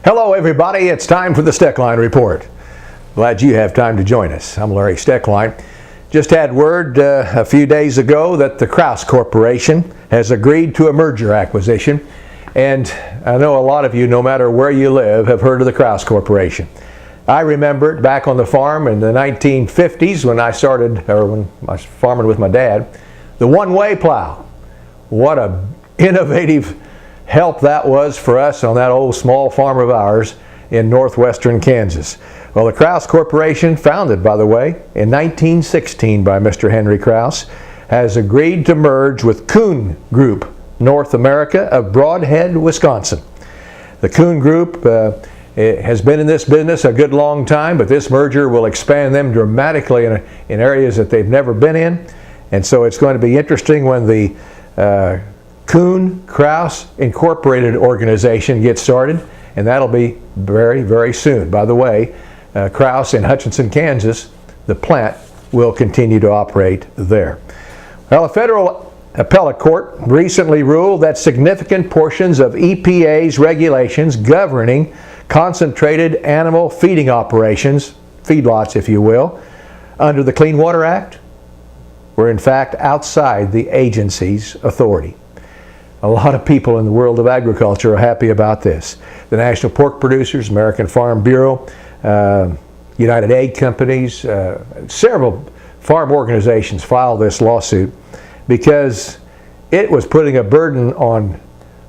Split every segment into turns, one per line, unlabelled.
Hello everybody, it's time for the Steckline Report. Glad you have time to join us. I'm Larry Steckline. Just had word a few days ago that the Krause Corporation has agreed to a merger acquisition. And I know a lot of you, no matter where you live, have heard of the Krause Corporation. I remember it back on the farm in the 1950s when I was farming with my dad. The one-way plow. What a innovative help that was for us on that old small farm of ours in northwestern Kansas. Well, the Krause Corporation, founded by the way in 1916 by Mr. Henry Krause, has agreed to merge with Kuhn Group, North America of Brodhead, Wisconsin. The Kuhn Group has been in this business a good long time, but this merger will expand them dramatically in areas that they've never been in. And so it's going to be interesting when the Kuhn Krause Incorporated organization gets started, and that'll be very, very soon. By the way, Krause in Hutchinson, Kansas, the plant will continue to operate there. Well, a federal appellate court recently ruled that significant portions of EPA's regulations governing concentrated animal feeding operations, feedlots if you will, under the Clean Water Act were in fact outside the agency's authority. A lot of people in the world of agriculture are happy about this. The National Pork Producers, American Farm Bureau, United Egg Companies, several farm organizations filed this lawsuit because it was putting a burden on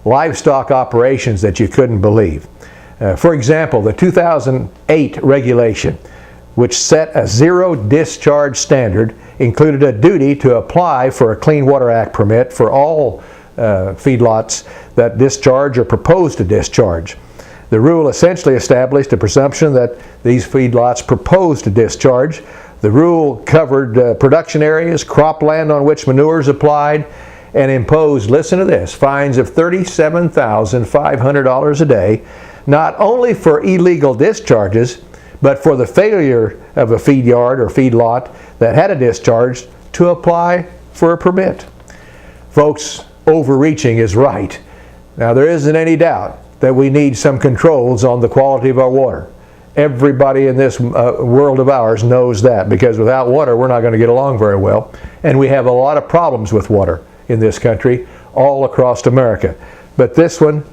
livestock operations that you couldn't believe. For example, the 2008 regulation, which set a zero discharge standard, included a duty to apply for a Clean Water Act permit for all feedlots that discharge or propose to discharge. The rule essentially established a presumption that these feedlots propose to discharge. The rule covered production areas, cropland on which manure is applied, and imposed, listen to this, fines of $37,500 a day, not only for illegal discharges, but for the failure of a feed yard or feedlot that had a discharge to apply for a permit. Folks, overreaching is right. Now, there isn't any doubt that we need some controls on the quality of our water. Everybody in this world of ours knows that, because without water we're not going to get along very well, and we have a lot of problems with water in this country all across America. But this one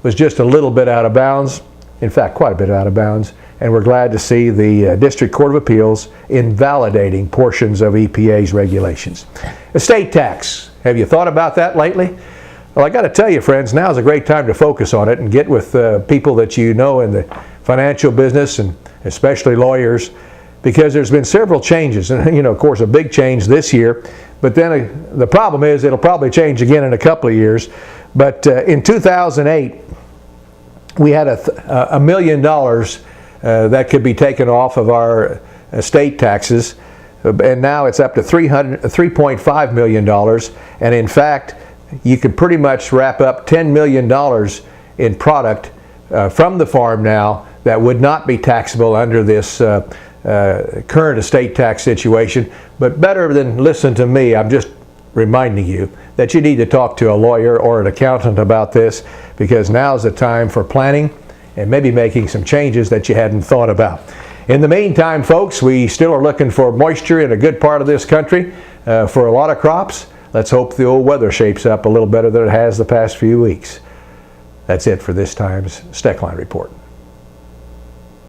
was just a little bit out of bounds, in fact quite a bit out of bounds, and we're glad to see the District Court of Appeals invalidating portions of EPA's regulations. Estate tax. Have you thought about that lately? Well, I got to tell you, friends, now is a great time to focus on it and get with people that you know in the financial business, and especially lawyers, because there's been several changes. And, you know, of course, a big change this year, but then the problem is it'll probably change again in a couple of years. But in 2008, we had $1 million that could be taken off of our estate taxes, and now it's up to $3.5 million, and in fact you can pretty much wrap up $10 million in product from the farm now that would not be taxable under this current estate tax situation. But better than listen to me, I'm just reminding you that you need to talk to a lawyer or an accountant about this, because now's the time for planning and maybe making some changes that you hadn't thought about. In the meantime, folks, we still are looking for moisture in a good part of this country for a lot of crops. Let's hope the old weather shapes up a little better than it has the past few weeks. That's it for this time's Steckline Report.